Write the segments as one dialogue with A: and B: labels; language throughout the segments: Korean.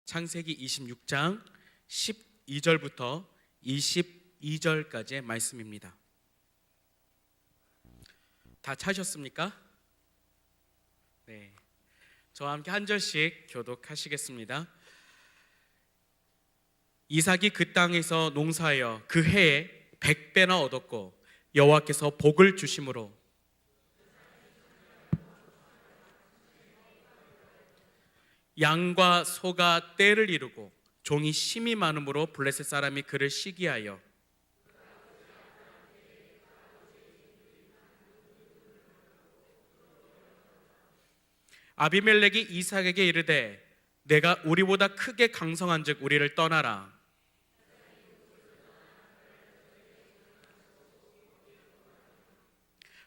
A: 창세기 26장 12절부터 22절까지의 말씀입니다. 다 찾으셨습니까? 네, 저와 함께 한 절씩 교독하시겠습니다. 이삭이 그 땅에서 농사하여 그 해에 100배나 얻었고 여호와께서 복을 주심으로 양과 소가 떼를 이루고 종이 심이 많음으로 블레셋 사람이 그를 시기하여 아비멜렉이 이삭에게 이르되 내가 우리보다 크게 강성한즉 우리를 떠나라.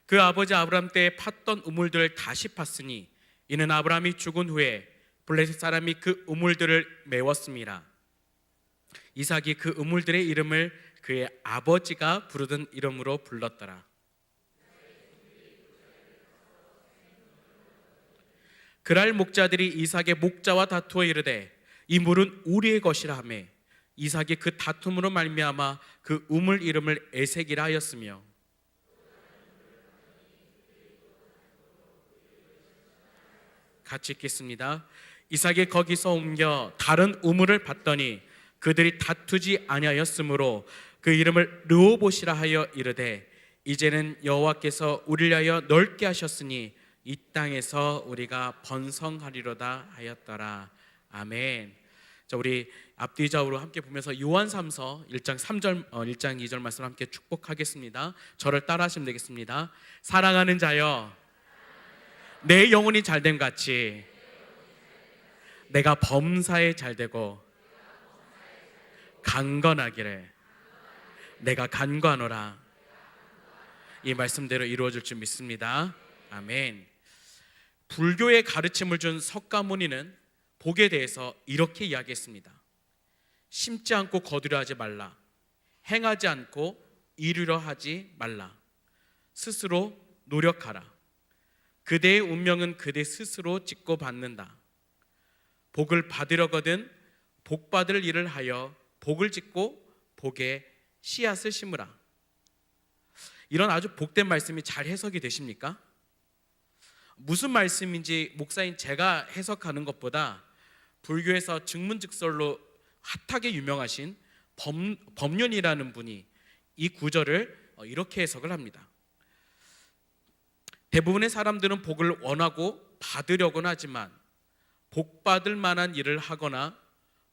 A: 그 아버지 아브람 때에 팠던 우물들을 다시 팠으니 이는 아브람이 죽은 후에 블레셋 사람이 그 우물들을 메웠습니다. 이삭이 그 우물들의 이름을 그의 아버지가 부르던 이름으로 불렀더라. 그날 목자들이 이삭의 목자와 다투어 이르되 이 물은 우리의 것이라 하며 이삭이 그 다툼으로 말미암아 그 우물 이름을 에색이라 하였으며 같이 읽겠습니다. 이삭이 거기서 옮겨 다른 우물을 봤더니 그들이 다투지 아니하였으므로 그 이름을 르호봇이라 하여 이르되 이제는 여호와께서 우리를 위하여 넓게 하셨으니 이 땅에서 우리가 번성하리로다 하였더라. 아멘. 자, 우리 앞뒤 좌우로 함께 보면서 요한삼서 1장 3절 1장 2절 말씀 함께 축복하겠습니다. 저를 따라하시면 되겠습니다. 사랑하는 자여, 내 영혼이 잘됨 같이 내가 범사에 잘되고 강건하기를 내가 간구하노라. 이 말씀대로 이루어질 줄 믿습니다. 아멘. 불교의 가르침을 준 석가모니는 복에 대해서 이렇게 이야기했습니다. 심지 않고 거두려 하지 말라. 행하지 않고 이루려 하지 말라. 스스로 노력하라. 그대의 운명은 그대 스스로 짓고 받는다. 복을 받으려거든 복 받을 일을 하여 복을 짓고 복에 씨앗을 심으라. 이런 아주 복된 말씀이 잘 해석이 되십니까? 무슨 말씀인지 목사인 제가 해석하는 것보다 불교에서 증문즉설로 핫하게 유명하신 법륜이라는 분이 이 구절을 이렇게 해석을 합니다. 대부분의 사람들은 복을 원하고 받으려고는 하지만 복 받을 만한 일을 하거나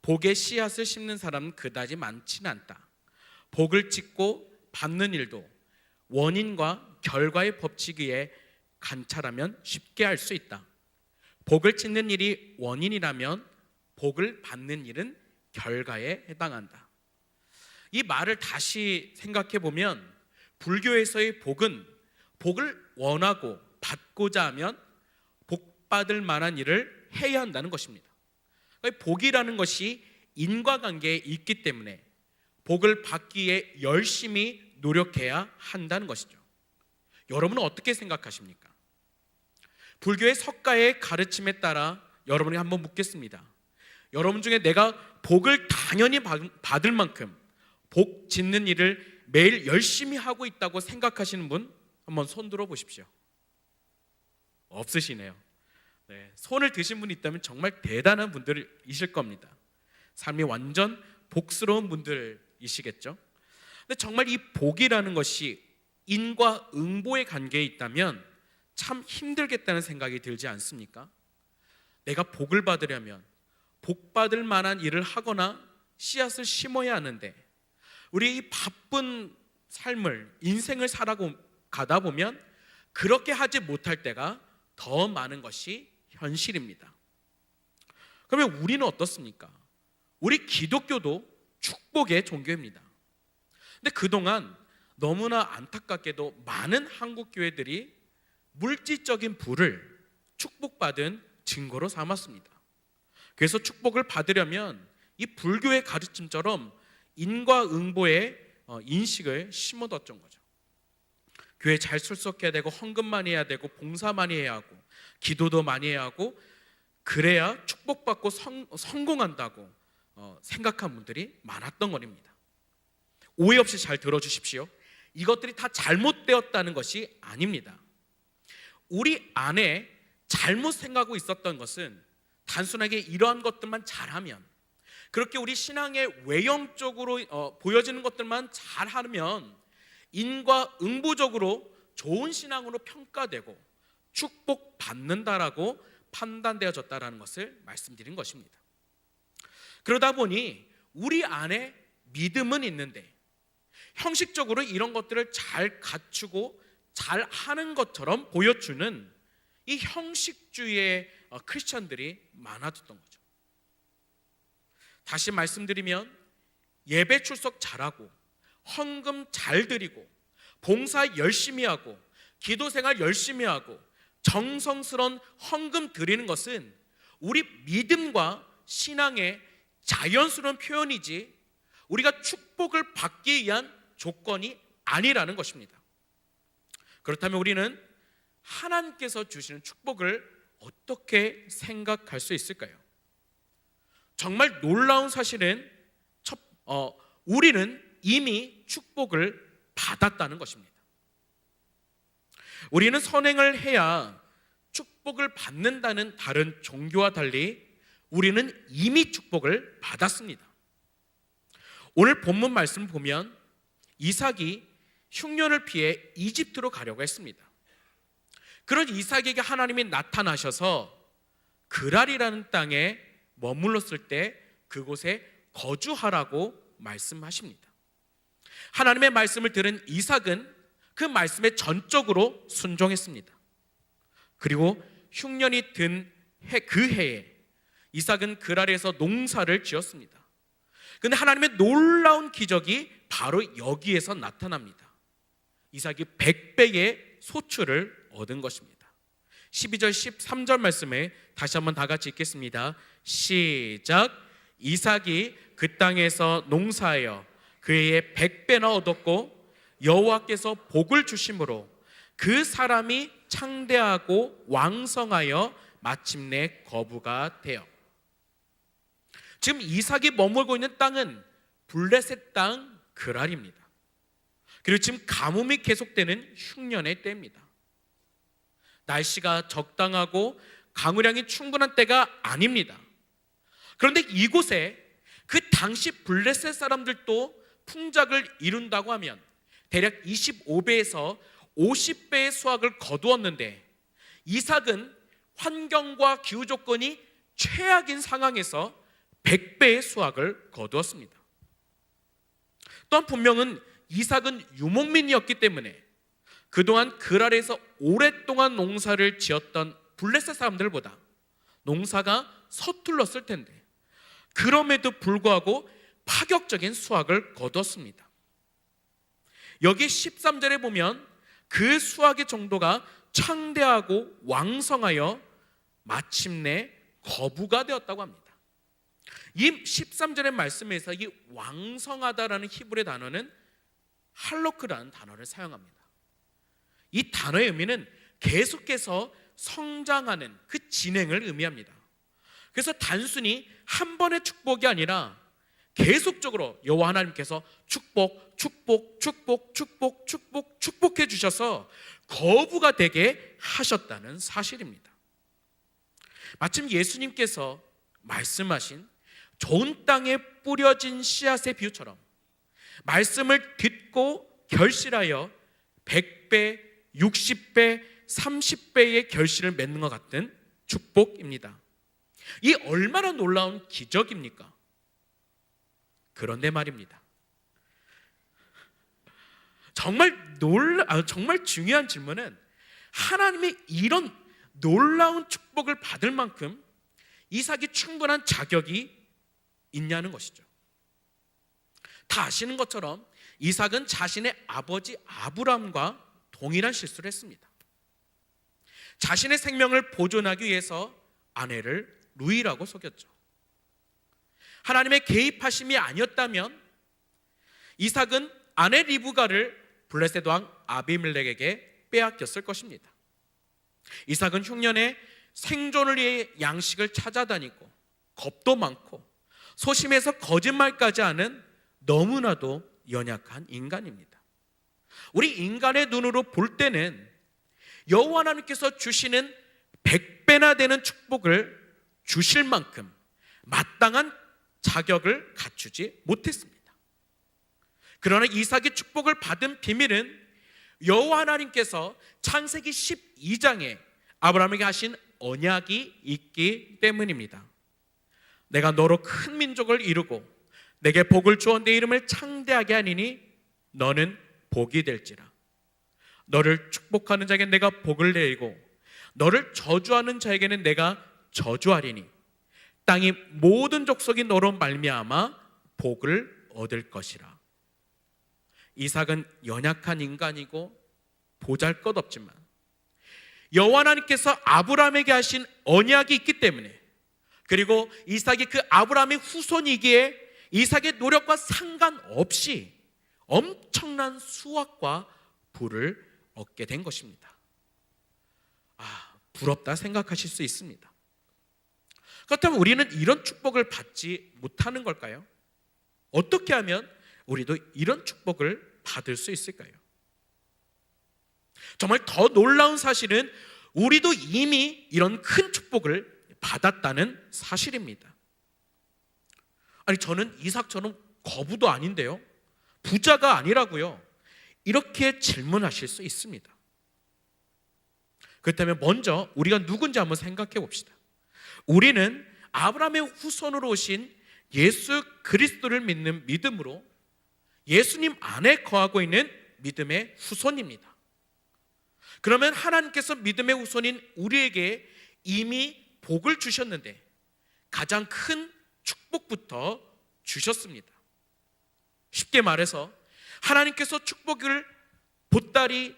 A: 복의 씨앗을 심는 사람은 그다지 많지는 않다. 복을 짓고 받는 일도 원인과 결과의 법칙에 관찰하면 쉽게 알 수 있다. 복을 짓는 일이 원인이라면 복을 받는 일은 결과에 해당한다. 이 말을 다시 생각해 보면 불교에서의 복은 복을 원하고 받고자 하면 복 받을 만한 일을 해야 한다는 것입니다. 복이라는 것이 인과관계에 있기 때문에 복을 받기 위해 열심히 노력해야 한다는 것이죠. 여러분은 어떻게 생각하십니까? 불교의 석가의 가르침에 따라 여러분에게 한번 묻겠습니다. 여러분 중에 내가 복을 당연히 받을 만큼 복 짓는 일을 매일 열심히 하고 있다고 생각하시는 분 한번 손 들어 보십시오. 없으시네요. 네, 손을 드신 분이 있다면 정말 대단한 분들이실 겁니다. 삶이 완전 복스러운 분들이시겠죠. 근데 정말 이 복이라는 것이 인과 응보의 관계에 있다면 참 힘들겠다는 생각이 들지 않습니까? 내가 복을 받으려면 복 받을 만한 일을 하거나 씨앗을 심어야 하는데 우리 이 바쁜 삶을 인생을 살아가다 보면 그렇게 하지 못할 때가 더 많은 것이 현실입니다. 그러면 우리는 어떻습니까? 우리 기독교도 축복의 종교입니다. 근데 그동안 너무나 안타깝게도 많은 한국 교회들이 물질적인 부를 축복받은 증거로 삼았습니다. 그래서 축복을 받으려면 이 불교의 가르침처럼 인과응보의 인식을 심어뒀던 거죠. 교회 잘 출석해야 되고 헌금 많이 해야 되고 봉사 많이 해야 하고 기도도 많이 해야 하고 그래야 축복받고 성공한다고 생각한 분들이 많았던 것입니다. 오해 없이 잘 들어주십시오. 이것들이 다 잘못되었다는 것이 아닙니다. 우리 안에 잘못 생각하고 있었던 것은 단순하게 이러한 것들만 잘하면, 그렇게 우리 신앙의 외형적으로 보여지는 것들만 잘하면 인과응보적으로 좋은 신앙으로 평가되고 축복받는다라고 판단되어졌다라는 것을 말씀드린 것입니다. 그러다 보니 우리 안에 믿음은 있는데 형식적으로 이런 것들을 잘 갖추고 잘 하는 것처럼 보여주는 이 형식주의의 크리스천들이 많아졌던 거죠. 다시 말씀드리면 예배 출석 잘하고 헌금 잘 드리고 봉사 열심히 하고 기도 생활 열심히 하고 정성스러운 헌금 드리는 것은 우리 믿음과 신앙의 자연스러운 표현이지 우리가 축복을 받기 위한 조건이 아니라는 것입니다. 그렇다면 우리는 하나님께서 주시는 축복을 어떻게 생각할 수 있을까요? 정말 놀라운 사실은 우리는 이미 축복을 받았다는 것입니다. 우리는 선행을 해야 축복을 받는다는 다른 종교와 달리 우리는 이미 축복을 받았습니다. 오늘 본문 말씀을 보면 이삭이 흉년을 피해 이집트로 가려고 했습니다. 그런 이삭에게 하나님이 나타나셔서 그랄이라는 땅에 머물렀을 때 그곳에 거주하라고 말씀하십니다. 하나님의 말씀을 들은 이삭은 그 말씀에 전적으로 순종했습니다. 그리고 흉년이 든 그 해에 이삭은 그랄에서 농사를 지었습니다. 그런데 하나님의 놀라운 기적이 바로 여기에서 나타납니다. 이삭이 100배의 소출을 얻은 것입니다. 12절 13절 말씀에 다시 한번 다 같이 읽겠습니다. 시작. 이삭이 그 땅에서 농사하여 그 해에 100배나 얻었고 여호와께서 복을 주심으로 그 사람이 창대하고 왕성하여 마침내 거부가 되어. 지금 이삭이 머물고 있는 땅은 블레셋 땅 그랄입니다. 그리고 지금 가뭄이 계속되는 흉년의 때입니다. 날씨가 적당하고 강우량이 충분한 때가 아닙니다. 그런데 이곳에 그 당시 블레셋 사람들도 풍작을 이룬다고 하면 대략 25배에서 50배의 수확을 거두었는데 이삭은 환경과 기후 조건이 최악인 상황에서 100배의 수확을 거두었습니다. 또한 분명은 이삭은 유목민이었기 때문에 그동안 그랄에서 오랫동안 농사를 지었던 블레셋 사람들보다 농사가 서툴렀을 텐데 그럼에도 불구하고 파격적인 수확을 거두었습니다. 여기 13절에 보면 그 수확의 정도가 창대하고 왕성하여 마침내 거부가 되었다고 합니다. 이 13절의 말씀에서 이 왕성하다라는 히브리 단어는 할로크라는 단어를 사용합니다. 이 단어의 의미는 계속해서 성장하는 그 진행을 의미합니다. 그래서 단순히 한 번의 축복이 아니라 계속적으로 여호와 하나님께서 축복해 주셔서 거부가 되게 하셨다는 사실입니다. 마침 예수님께서 말씀하신 좋은 땅에 뿌려진 씨앗의 비유처럼 말씀을 듣고 결실하여 100배, 60배, 30배의 결실을 맺는 것 같은 축복입니다. 이 얼마나 놀라운 기적입니까? 그런데 말입니다. 정말 중요한 질문은 하나님의 이런 놀라운 축복을 받을 만큼 이삭이 충분한 자격이 있냐는 것이죠. 다 아시는 것처럼 이삭은 자신의 아버지 아브람과 동일한 실수를 했습니다. 자신의 생명을 보존하기 위해서 아내를 루이라고 속였죠. 하나님의 개입하심이 아니었다면 이삭은 아내 리브가를 블레셋 왕 아비멜렉에게 빼앗겼을 것입니다. 이삭은 흉년에 생존을 위해 양식을 찾아다니고 겁도 많고 소심해서 거짓말까지 하는 너무나도 연약한 인간입니다. 우리 인간의 눈으로 볼 때는 여호와 하나님께서 주시는 100배나 되는 축복을 주실 만큼 마땅한 자격을 갖추지 못했습니다. 그러나 이삭의 축복을 받은 비밀은 여호와 하나님께서 창세기 12장에 아브라함에게 하신 언약이 있기 때문입니다. 내가 너로 큰 민족을 이루고 내게 복을 주어 내 이름을 창대하게 하니니 너는 복이 될지라. 너를 축복하는 자에게 내가 복을 내리고 너를 저주하는 자에게는 내가 저주하리니 땅의 모든 족속이 너로 말미암아 복을 얻을 것이라. 이삭은 연약한 인간이고 보잘것없지만 여호와 하나님께서 아브라함에게 하신 언약이 있기 때문에, 그리고 이삭이 그 아브라함의 후손이기에 이삭의 노력과 상관없이 엄청난 수확과 부를 얻게 된 것입니다. 부럽다 생각하실 수 있습니다. 그렇다면 우리는 이런 축복을 받지 못하는 걸까요? 어떻게 하면 우리도 이런 축복을 받을 수 있을까요? 정말 더 놀라운 사실은 우리도 이미 이런 큰 축복을 받았다는 사실입니다. 아니, 저는 이삭처럼 거부도 아닌데요, 부자가 아니라고요, 이렇게 질문하실 수 있습니다. 그렇다면 먼저 우리가 누군지 한번 생각해 봅시다. 우리는 아브라함의 후손으로 오신 예수 그리스도를 믿는 믿음으로 예수님 안에 거하고 있는 믿음의 후손입니다. 그러면 하나님께서 믿음의 후손인 우리에게 이미 복을 주셨는데 가장 큰 축복부터 주셨습니다. 쉽게 말해서 하나님께서 축복을 보따리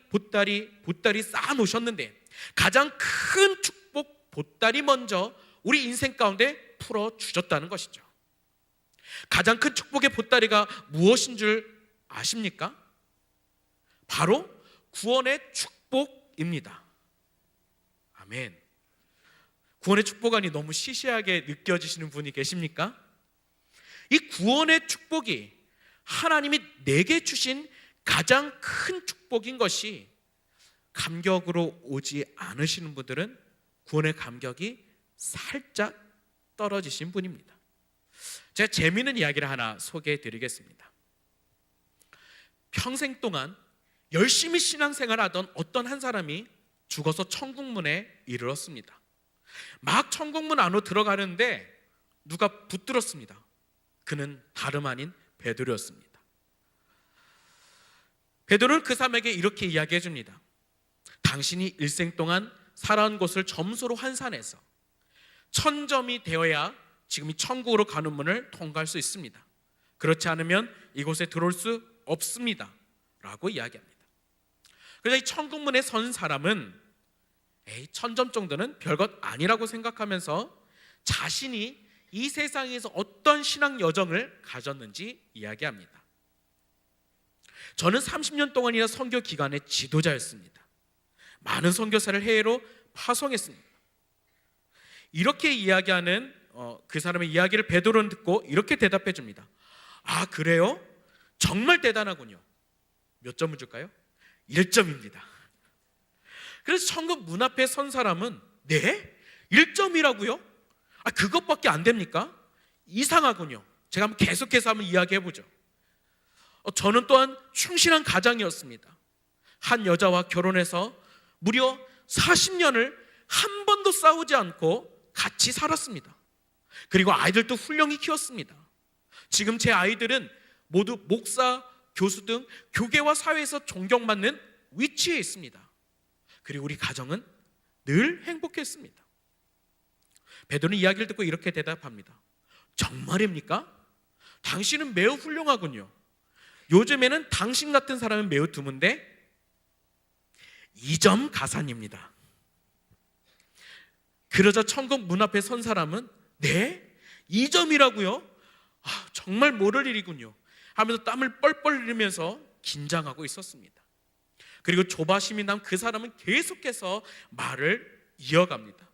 A: 쌓아 놓으셨는데 가장 큰 축복 보따리 먼저 우리 인생 가운데 풀어 주셨다는 것이죠. 가장 큰 축복의 보따리가 무엇인 줄 아십니까? 바로 구원의 축복입니다. 아멘. 구원의 축복안이 너무 시시하게 느껴지시는 분이 계십니까? 이 구원의 축복이 하나님이 내게 주신 가장 큰 축복인 것이 감격으로 오지 않으시는 분들은 구원의 감격이 살짝 떨어지신 분입니다. 제가 재미있는 이야기를 하나 소개해 드리겠습니다. 평생 동안 열심히 신앙생활을 하던 어떤 한 사람이 죽어서 천국문에 이르렀습니다. 막 천국문 안으로 들어가는데 누가 붙들었습니다. 그는 다름 아닌 베드로였습니다. 베드로는 그 사람에게 이렇게 이야기해 줍니다. 당신이 일생 동안 살아온 곳을 점수로 환산해서 1000점이 되어야 지금 이 천국으로 가는 문을 통과할 수 있습니다. 그렇지 않으면 이곳에 들어올 수 없습니다 라고 이야기합니다. 그래서 이 천국문에 선 사람은 1000점 정도는 별것 아니라고 생각하면서 자신이 이 세상에서 어떤 신앙 여정을 가졌는지 이야기합니다. 저는 30년 동안이나 선교 기간의 지도자였습니다. 많은 선교사를 해외로 파송했습니다. 이렇게 이야기하는 그 사람의 이야기를 베드로는 듣고 이렇게 대답해 줍니다. 아, 그래요? 정말 대단하군요. 몇 점을 줄까요? 1점입니다. 그래서 천국 문 앞에 선 사람은 네? 1점이라고요? 그것밖에 안 됩니까? 이상하군요. 제가 한번 계속해서 한번 이야기해 보죠. 저는 또한 충실한 가장이었습니다. 한 여자와 결혼해서 무려 40년을 한 번도 싸우지 않고 같이 살았습니다. 그리고 아이들도 훌륭히 키웠습니다. 지금 제 아이들은 모두 목사, 교수 등 교계와 사회에서 존경받는 위치에 있습니다. 그리고 우리 가정은 늘 행복했습니다. 베드로는 이야기를 듣고 이렇게 대답합니다. 정말입니까? 당신은 매우 훌륭하군요. 요즘에는 당신 같은 사람은 매우 드문데 2점 가산입니다. 그러자 천국 문 앞에 선 사람은 네? 2점이라고요? 정말 모를 일이군요 하면서 땀을 뻘뻘 흘리면서 긴장하고 있었습니다. 그리고 조바심이 난 그 사람은 계속해서 말을 이어갑니다.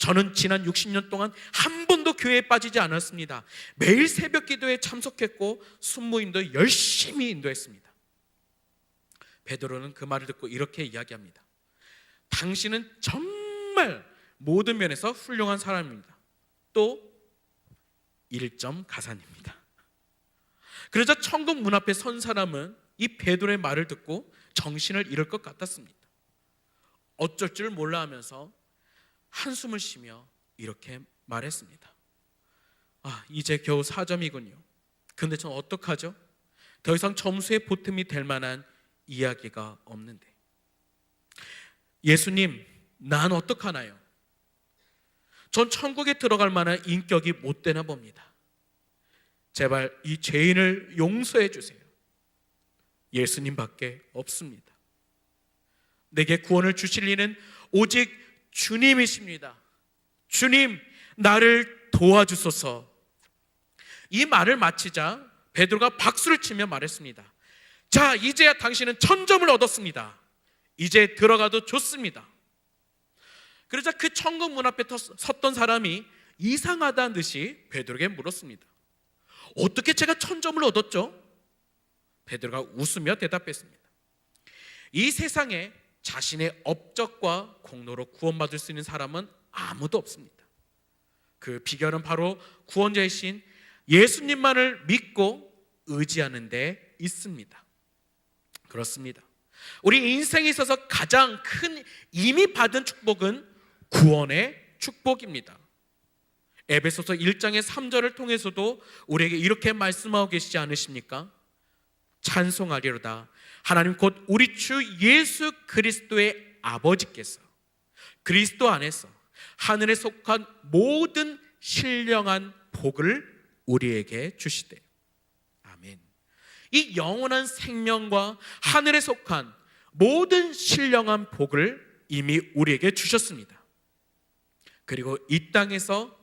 A: 저는 지난 60년 동안 한 번도 교회에 빠지지 않았습니다. 매일 새벽 기도에 참석했고 순무인도 열심히 인도했습니다. 베드로는 그 말을 듣고 이렇게 이야기합니다. 당신은 정말 모든 면에서 훌륭한 사람입니다. 또 1점 가산입니다. 그러자 천국 문 앞에 선 사람은 이 베드로의 말을 듣고 정신을 잃을 것 같았습니다. 어쩔 줄 몰라 하면서 한숨을 쉬며 이렇게 말했습니다. 이제 겨우 4점이군요. 근데 전 어떡하죠? 더 이상 점수에 보탬이 될 만한 이야기가 없는데. 예수님, 난 어떡하나요? 전 천국에 들어갈 만한 인격이 못 되나 봅니다. 제발 이 죄인을 용서해 주세요. 예수님밖에 없습니다. 내게 구원을 주실 이는 오직 주님이십니다. 주님, 나를 도와주소서. 이 말을 마치자 베드로가 박수를 치며 말했습니다. 자, 이제야 당신은 1000점을 얻었습니다. 이제 들어가도 좋습니다. 그러자 그 천국 문 앞에 섰던 사람이 이상하다는 듯이 베드로에게 물었습니다. 어떻게 제가 1000점을 얻었죠? 베드로가 웃으며 대답했습니다. 이 세상에 자신의 업적과 공로로 구원받을 수 있는 사람은 아무도 없습니다. 그 비결은 바로 구원자이신 예수님만을 믿고 의지하는 데 있습니다. 그렇습니다. 우리 인생에 있어서 가장 큰 이미 받은 축복은 구원의 축복입니다. 에베소서 1장의 3절을 통해서도 우리에게 이렇게 말씀하고 계시지 않으십니까? 찬송하리로다. 하나님 곧 우리 주 예수 그리스도의 아버지께서 그리스도 안에서 하늘에 속한 모든 신령한 복을 우리에게 주시되. 아멘. 이 영원한 생명과 하늘에 속한 모든 신령한 복을 이미 우리에게 주셨습니다. 그리고 이 땅에서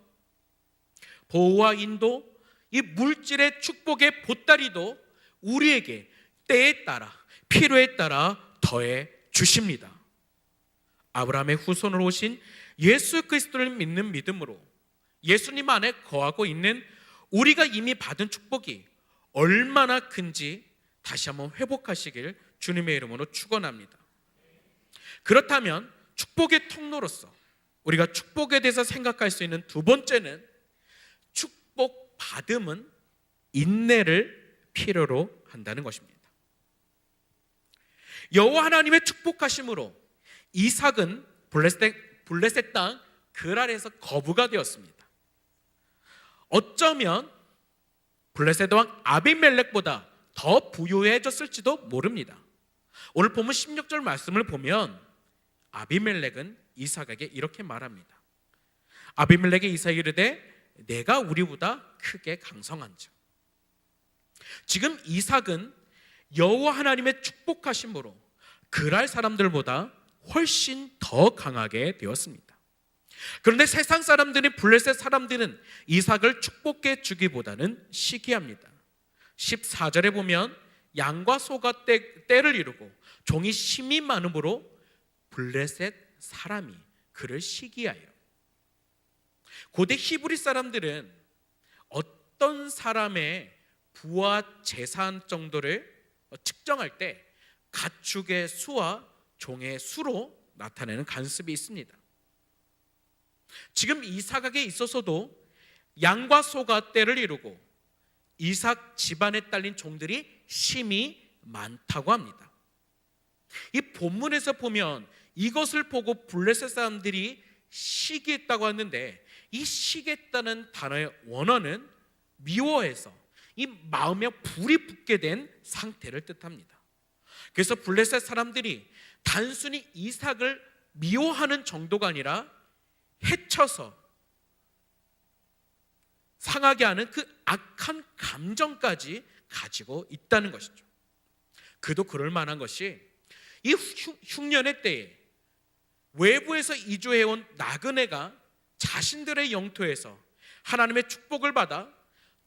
A: 보호와 인도, 이 물질의 축복의 보따리도 우리에게 때에 따라 필요에 따라 더해 주십니다. 아브라함의 후손으로 오신 예수 그리스도를 믿는 믿음으로 예수님 안에 거하고 있는 우리가 이미 받은 축복이 얼마나 큰지 다시 한번 회복하시길 주님의 이름으로 축원합니다. 그렇다면 축복의 통로로서 우리가 축복에 대해서 생각할 수 있는 두 번째는, 축복 받음은 인내를 필요로 한다는 것입니다. 여호와 하나님의 축복하심으로 이삭은 블레셋 땅 그랄에서 거부가 되었습니다. 어쩌면 블레셋 왕 아비멜렉보다 더 부유해졌을지도 모릅니다. 오늘 본문 16절 말씀을 보면 아비멜렉은 이삭에게 이렇게 말합니다. 아비멜렉이 이삭에게 이르되 내가 우리보다 크게 강성한즉. 지금 이삭은 여호와 하나님의 축복하심으로 그랄 사람들보다 훨씬 더 강하게 되었습니다. 그런데 세상 사람들이, 블레셋 사람들은 이삭을 축복해 주기보다는 시기합니다. 14절에 보면 양과 소가 떼를 이루고 종이 심이 많음으로 블레셋 사람이 그를 시기하여. 고대 히브리 사람들은 어떤 사람의 부와 재산 정도를 측정할 때 가축의 수와 종의 수로 나타내는 관습이 있습니다. 지금 이삭에게 있어서도 양과 소가 떼를 이루고 이삭 집안에 딸린 종들이 심이 많다고 합니다. 이 본문에서 보면 이것을 보고 블레셋 사람들이 시기했다고 하는데, 이 시기했다는 단어의 원어는 미워해서 이 마음에 불이 붙게 된 상태를 뜻합니다. 그래서 블레셋 사람들이 단순히 이삭을 미워하는 정도가 아니라 해쳐서 상하게 하는 그 악한 감정까지 가지고 있다는 것이죠. 그도 그럴 만한 것이 이 흉년의 때에 외부에서 이주해온 나그네가 자신들의 영토에서 하나님의 축복을 받아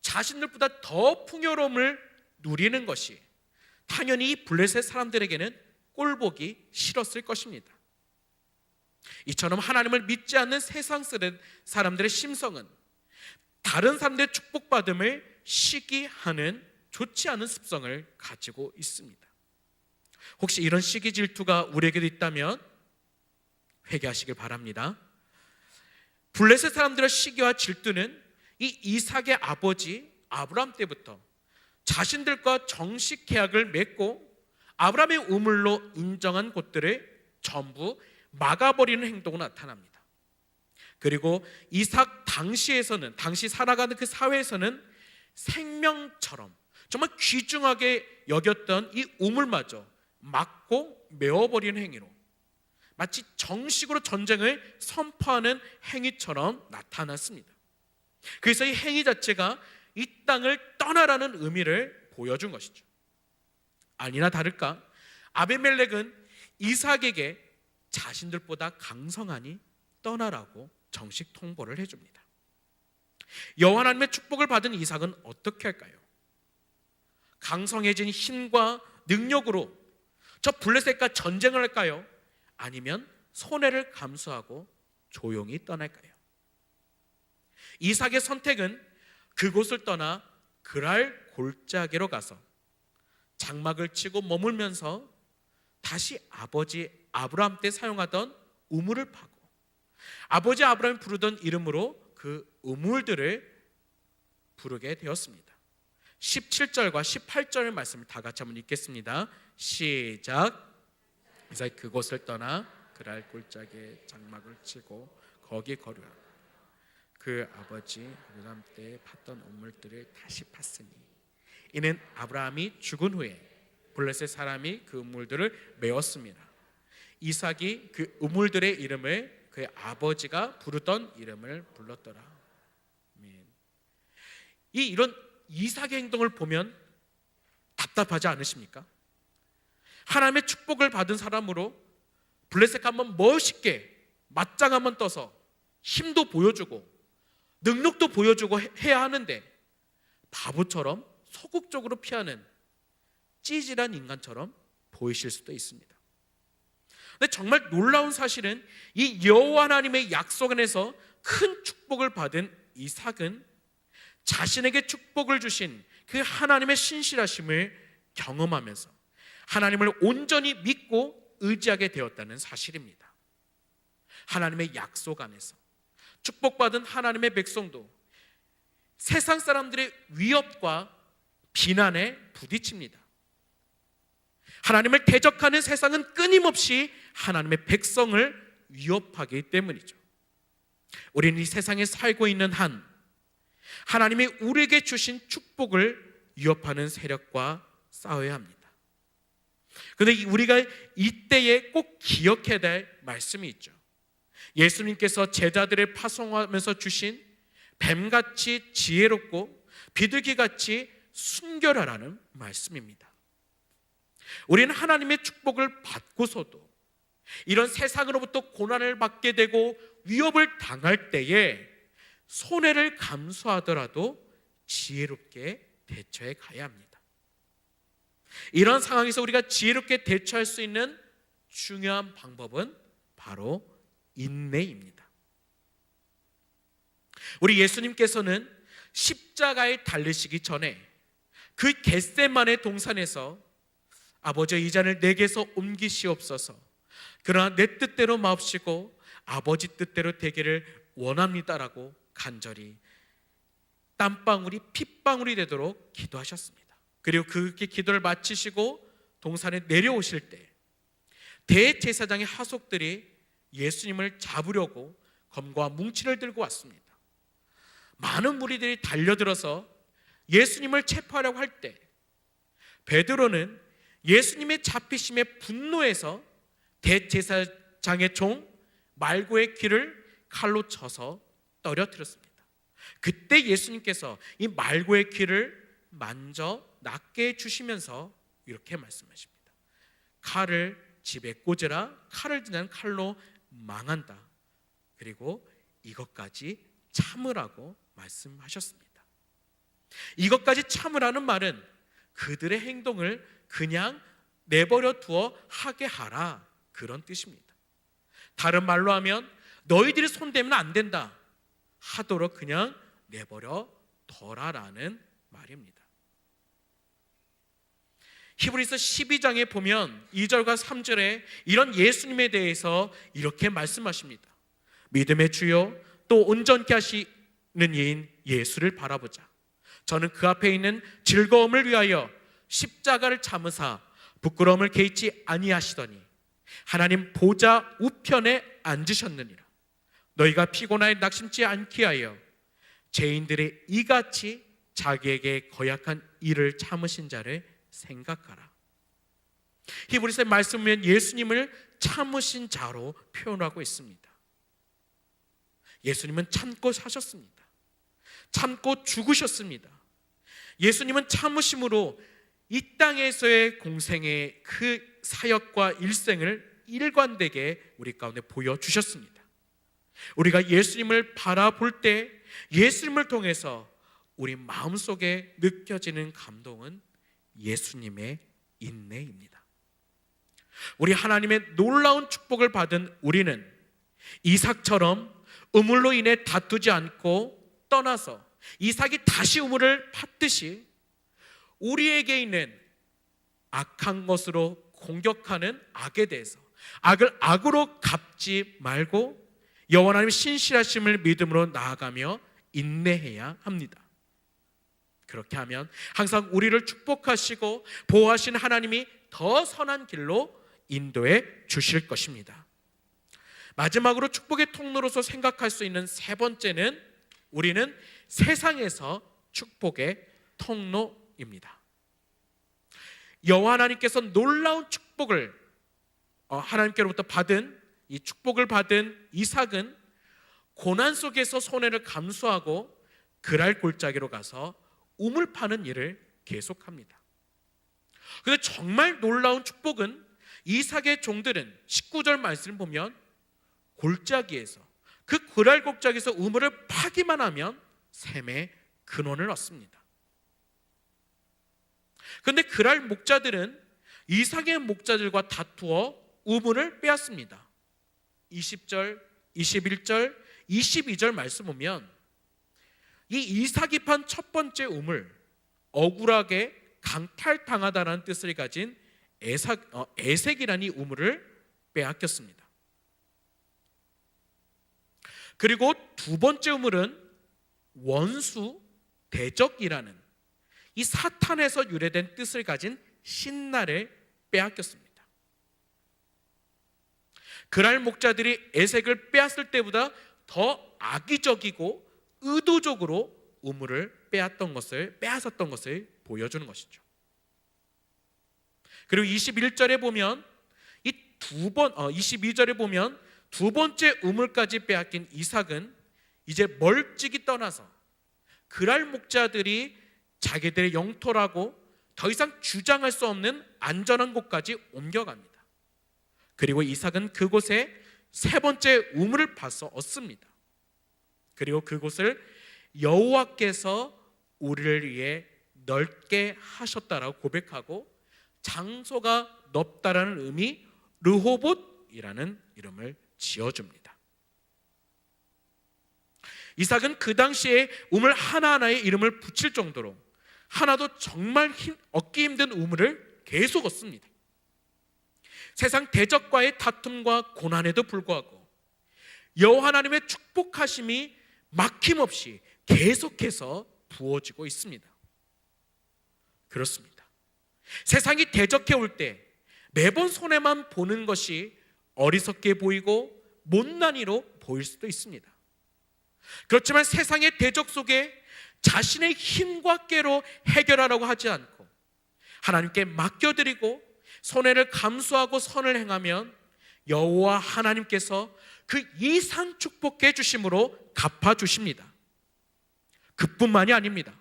A: 자신들보다 더 풍요로움을 누리는 것이 당연히 블레셋 사람들에게는 꼴보기 싫었을 것입니다. 이처럼 하나님을 믿지 않는 세상 사람들의 심성은 다른 사람들의 축복받음을 시기하는 좋지 않은 습성을 가지고 있습니다. 혹시 이런 시기 질투가 우리에게도 있다면 회개하시길 바랍니다. 블레셋 사람들의 시기와 질투는 이 이삭의 아버지 아브라함 때부터 자신들과 정식 계약을 맺고 아브라함의 우물로 인정한 곳들을 전부 막아버리는 행동으로 나타납니다. 그리고 이삭 당시 살아가는 그 사회에서는 생명처럼 정말 귀중하게 여겼던 이 우물마저 막고 메워버리는 행위로 마치 정식으로 전쟁을 선포하는 행위처럼 나타났습니다. 그래서 이 행위 자체가 이 땅을 떠나라는 의미를 보여준 것이죠. 아니나 다를까 아비멜렉은 이삭에게 자신들보다 강성하니 떠나라고 정식 통보를 해줍니다. 여호와 하나님의 축복을 받은 이삭은 어떻게 할까요? 강성해진 힘과 능력으로 저 블레셋과 전쟁을 할까요? 아니면 손해를 감수하고 조용히 떠날까요? 이삭의 선택은 그곳을 떠나 그랄 골짜기로 가서 장막을 치고 머물면서 다시 아버지 아브라함 때 사용하던 우물을 파고 아버지 아브라함이 부르던 이름으로 그 우물들을 부르게 되었습니다. 17절과 18절의 말씀을 다 같이 한번 읽겠습니다. 시작. 이삭이 그곳을 떠나 그랄 골짜기에 장막을 치고 거기 거류하 그 아버지 아브라함 때 팠던 우물들을 다시 팠으니 이는 아브라함이 죽은 후에 블레셋 사람이 그 우물들을 메웠습니다. 이삭이 그 우물들의 이름을 그의 아버지가 부르던 이름을 불렀더라. 이런 이삭의 행동을 보면 답답하지 않으십니까? 하나님의 축복을 받은 사람으로 블레셋 한번 멋있게 맞짱 한번 떠서 힘도 보여주고 능력도 보여주고 해야 하는데 바보처럼 소극적으로 피하는 찌질한 인간처럼 보이실 수도 있습니다. 근데 정말 놀라운 사실은 이 여호와 하나님의 약속 안에서 큰 축복을 받은 이삭은 자신에게 축복을 주신 그 하나님의 신실하심을 경험하면서 하나님을 온전히 믿고 의지하게 되었다는 사실입니다. 하나님의 약속 안에서 축복받은 하나님의 백성도 세상 사람들의 위협과 비난에 부딪힙니다. 하나님을 대적하는 세상은 끊임없이 하나님의 백성을 위협하기 때문이죠. 우리는 이 세상에 살고 있는 한 하나님이 우리에게 주신 축복을 위협하는 세력과 싸워야 합니다. 그런데 우리가 이때에 꼭 기억해야 될 말씀이 있죠. 예수님께서 제자들을 파송하면서 주신 뱀같이 지혜롭고 비둘기같이 순결하라는 말씀입니다. 우리는 하나님의 축복을 받고서도 이런 세상으로부터 고난을 받게 되고 위협을 당할 때에 손해를 감수하더라도 지혜롭게 대처해 가야 합니다. 이런 상황에서 우리가 지혜롭게 대처할 수 있는 중요한 방법은 바로 인내입니다. 우리 예수님께서는 십자가에 달리시기 전에 그 겟세마네 동산에서 아버지 이 잔을 내게서 옮기시옵소서 그러나 내 뜻대로 마옵시고 아버지 뜻대로 되기를 원합니다라고 간절히 땀방울이 핏방울이 되도록 기도하셨습니다. 그리고 그렇게 기도를 마치시고 동산에 내려오실 때 대제사장의 하속들이 예수님을 잡으려고 검과 뭉치를 들고 왔습니다. 많은 무리들이 달려들어서 예수님을 체포하려고 할 때 베드로는 예수님의 잡히심에 분노해서 대제사장의 종 말고의 귀를 칼로 쳐서 떨어뜨렸습니다. 그때 예수님께서 이 말고의 귀를 만져 낫게 해주시면서 이렇게 말씀하십니다. 칼을 집에 꽂으라. 칼을 드는 칼로 망한다. 그리고 이것까지 참으라고 말씀하셨습니다. 이것까지 참으라는 말은 그들의 행동을 그냥 내버려 두어 하게 하라 그런 뜻입니다. 다른 말로 하면 너희들이 손대면 안 된다 하도록 그냥 내버려 둬라라는 말입니다. 히브리서 12장에 보면 2절과 3절에 이런 예수님에 대해서 이렇게 말씀하십니다. 믿음의 주요 또 온전케 하시는 이인 예수를 바라보자. 저는 그 앞에 있는 즐거움을 위하여 십자가를 참으사 부끄러움을 개의치 아니하시더니 하나님 보좌 우편에 앉으셨느니라. 너희가 피곤하여 낙심치 않게 하여 죄인들의 이같이 자기에게 거역한 일을 참으신 자를 생각하라. 히브리서의 말씀은 예수님을 참으신 자로 표현하고 있습니다. 예수님은 참고 사셨습니다. 참고 죽으셨습니다. 예수님은 참으심으로 이 땅에서의 공생의 그 사역과 일생을 일관되게 우리 가운데 보여주셨습니다. 우리가 예수님을 바라볼 때 예수님을 통해서 우리 마음속에 느껴지는 감동은 예수님의 인내입니다. 우리 하나님의 놀라운 축복을 받은 우리는 이삭처럼 우물로 인해 다투지 않고 떠나서 이삭이 다시 우물을 팠듯이 우리에게 있는 악한 것으로 공격하는 악에 대해서 악을 악으로 갚지 말고 여호와 하나님의 신실하심을 믿음으로 나아가며 인내해야 합니다. 그렇게 하면 항상 우리를 축복하시고 보호하신 하나님이 더 선한 길로 인도해 주실 것입니다. 마지막으로 축복의 통로로서 생각할 수 있는 세 번째는 우리는 세상에서 축복의 통로입니다. 여호와 하나님께서 놀라운 축복을 하나님께로부터 받은 이 축복을 받은 이삭은 고난 속에서 손해를 감수하고 그랄 골짜기로 가서 우물 파는 일을 계속합니다. 그런데 정말 놀라운 축복은 이삭의 종들은 19절 말씀을 보면 골짜기에서 그 그랄 골짜기에서 우물을 파기만 하면 샘의 근원을 얻습니다. 그런데 그랄 목자들은 이삭의 목자들과 다투어 우물을 빼앗습니다. 20절, 21절, 22절 말씀 보면 이 이삭이 판 첫 번째 우물, 억울하게 강탈당하다라는 뜻을 가진 에색이라는 이 우물을 빼앗겼습니다. 그리고 두 번째 우물은 원수, 대적이라는 이 사탄에서 유래된 뜻을 가진 신날을 빼앗겼습니다. 그랄 목자들이 에색을 빼앗을 때보다 더 악의적이고 의도적으로 우물을 빼앗았던 것을 보여주는 것이죠. 그리고 21절에 보면 22절에 보면 두 번째 우물까지 빼앗긴 이삭은 이제 멀찍이 떠나서 그랄 목자들이 자기들의 영토라고 더 이상 주장할 수 없는 안전한 곳까지 옮겨갑니다. 그리고 이삭은 그곳에 세 번째 우물을 파서 얻습니다. 그리고 그곳을 여호와께서 우리를 위해 넓게 하셨다라고 고백하고 장소가 넓다라는 의미 르호봇이라는 이름을 지어줍니다. 이삭은 그 당시에 우물 하나하나에 이름을 붙일 정도로 하나도 정말 얻기 힘든 우물을 계속 얻습니다. 세상 대적과의 다툼과 고난에도 불구하고 여호와 하나님의 축복하심이 막힘없이 계속해서 부어지고 있습니다. 그렇습니다. 세상이 대적해 올 때 매번 손해만 보는 것이 어리석게 보이고 못난이로 보일 수도 있습니다. 그렇지만 세상의 대적 속에 자신의 힘과 꾀로 해결하라고 하지 않고 하나님께 맡겨드리고 손해를 감수하고 선을 행하면 여호와 하나님께서 그 이상 축복해 주심으로 갚아주십니다. 그뿐만이 아닙니다.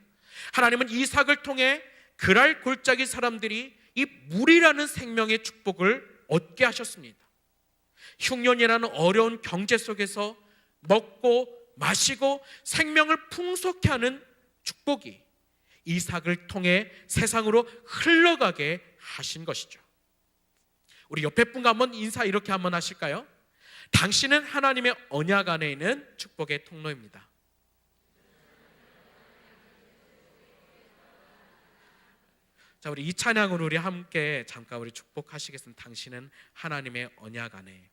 A: 하나님은 이삭을 통해 그랄 골짜기 사람들이 이 물이라는 생명의 축복을 얻게 하셨습니다. 흉년이라는 어려운 경제 속에서 먹고 마시고 생명을 풍성케 하는 축복이 이삭을 통해 세상으로 흘러가게 하신 것이죠. 우리 옆에 분과 한번 인사 이렇게 한번 하실까요? 당신은 하나님의 언약 안에 있는 축복의 통로입니다. 자, 우리 이 찬양으로 우리 함께 잠깐 우리 축복하시겠습니다. 당신은 하나님의 언약 안에.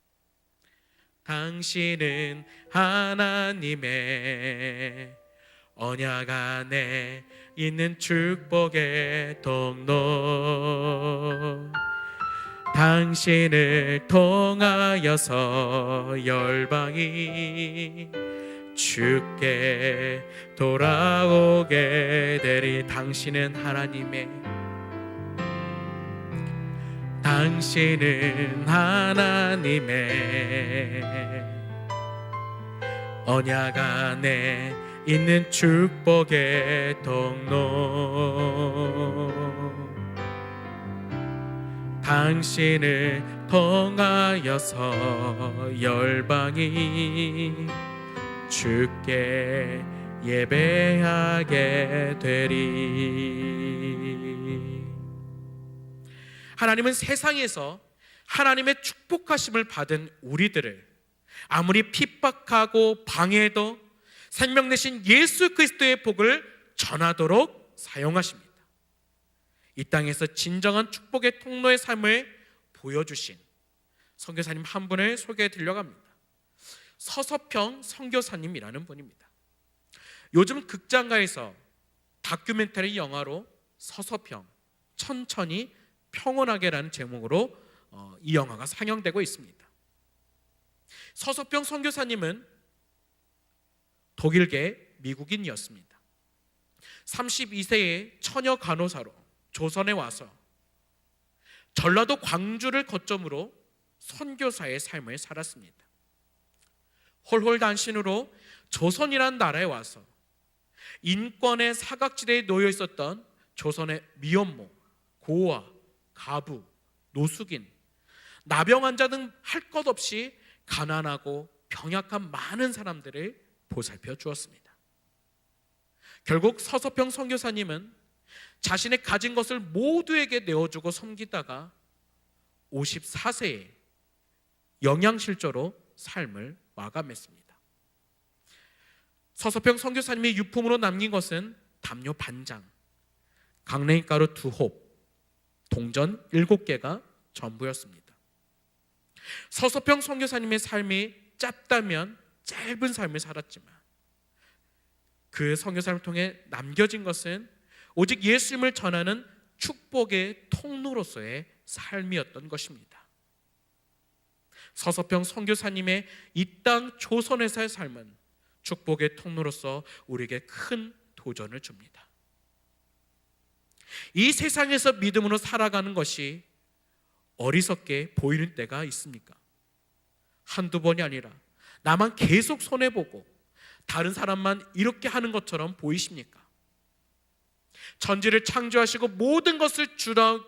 A: 당신은 하나님의 언약 안에 있는 축복의 통로. 당신을 통하여서 열방이 주께 돌아오게 되리. 당신은 하나님의, 당신은 하나님의 언약 안에 있는 축복의 통로. 당신을 통하여서 열방이 주께 예배하게 되리. 하나님은 세상에서 하나님의 축복하심을 받은 우리들을 아무리 핍박하고 방해해도 생명 되신 예수 그리스도의 복을 전하도록 사용하십니다. 이 땅에서 진정한 축복의 통로의 삶을 보여주신 선교사님 한 분을 소개해 드리려고 합니다. 서서평 선교사님이라는 분입니다. 요즘 극장가에서 다큐멘터리 영화로 서서평, 천천히 평온하게라는 제목으로 이 영화가 상영되고 있습니다. 서서평 선교사님은 독일계 미국인이었습니다. 32세의 처녀 간호사로 조선에 와서 전라도 광주를 거점으로 선교사의 삶을 살았습니다. 홀홀단신으로 조선이라는 나라에 와서 인권의 사각지대에 놓여 있었던 조선의 미혼모, 고아, 가부, 노숙인, 나병 환자 등 할 것 없이 가난하고 병약한 많은 사람들을 보살펴 주었습니다. 결국 서서평 선교사님은 자신의 가진 것을 모두에게 내어주고 섬기다가 54세에 영양실조로 삶을 마감했습니다. 서서평 선교사님이 유품으로 남긴 것은 담요 반장, 강냉이가루 2홉, 동전 7개가 전부였습니다. 서서평 선교사님의 삶이 짧다면 짧은 삶을 살았지만 그 선교사님을 통해 남겨진 것은 오직 예수님을 전하는 축복의 통로로서의 삶이었던 것입니다. 서서평 선교사님의 이 땅 조선에서의 삶은 축복의 통로로서 우리에게 큰 도전을 줍니다. 이 세상에서 믿음으로 살아가는 것이 어리석게 보이는 때가 있습니까? 한두 번이 아니라 나만 계속 손해보고 다른 사람만 이렇게 하는 것처럼 보이십니까? 천지를 창조하시고 모든 것을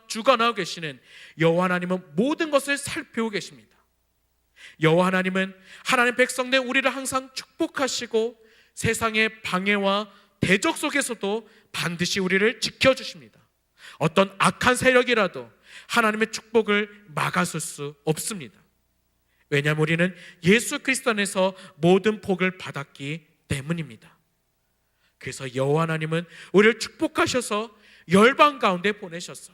A: 주관하고 계시는 여호와 하나님은 모든 것을 살피고 계십니다. 여호와 하나님은 하나님 백성된 우리를 항상 축복하시고 세상의 방해와 대적 속에서도 반드시 우리를 지켜주십니다. 어떤 악한 세력이라도 하나님의 축복을 막아설 수 없습니다. 왜냐하면 우리는 예수 그리스도 안에서 모든 복을 받았기 때문입니다. 그래서 여호와 하나님은 우리를 축복하셔서 열방 가운데 보내셔서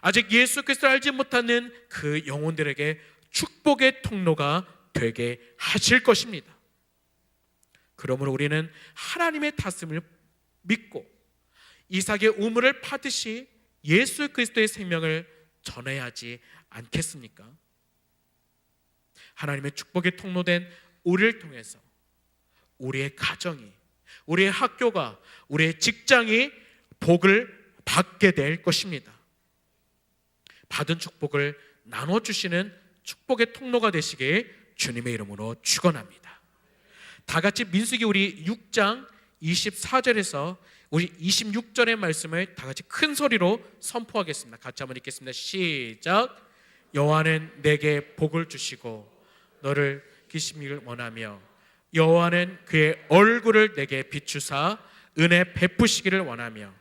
A: 아직 예수 그리스도를 알지 못하는 그 영혼들에게 축복의 통로가 되게 하실 것입니다. 그러므로 우리는 하나님의 다스림을 믿고 이삭의 우물을 파듯이 예수 그리스도의 생명을 전해야 하지 않겠습니까? 하나님의 축복의 통로된 우리를 통해서 우리의 가정이, 우리의 학교가, 우리의 직장이 복을 받게 될 것입니다. 받은 축복을 나눠주시는 축복의 통로가 되시길 주님의 이름으로 축원합니다. 다 같이 민수기 우리 6장 24절에서 우리 26절의 말씀을 다 같이 큰 소리로 선포하겠습니다. 같이 한번 읽겠습니다. 시작. 여호와는 내게 복을 주시고 너를 기시기를 원하며 여호와는 그의 얼굴을 내게 비추사 은혜 베푸시기를 원하며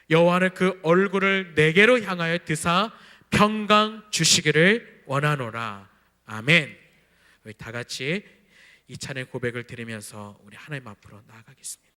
A: 여호와는 그 얼굴을 내게로 향하여 드사 평강 주시기를 원하노라. 아멘. 우리 다 같이 이 찬의 고백을 드리면서 우리 하나님 앞으로 나아가겠습니다.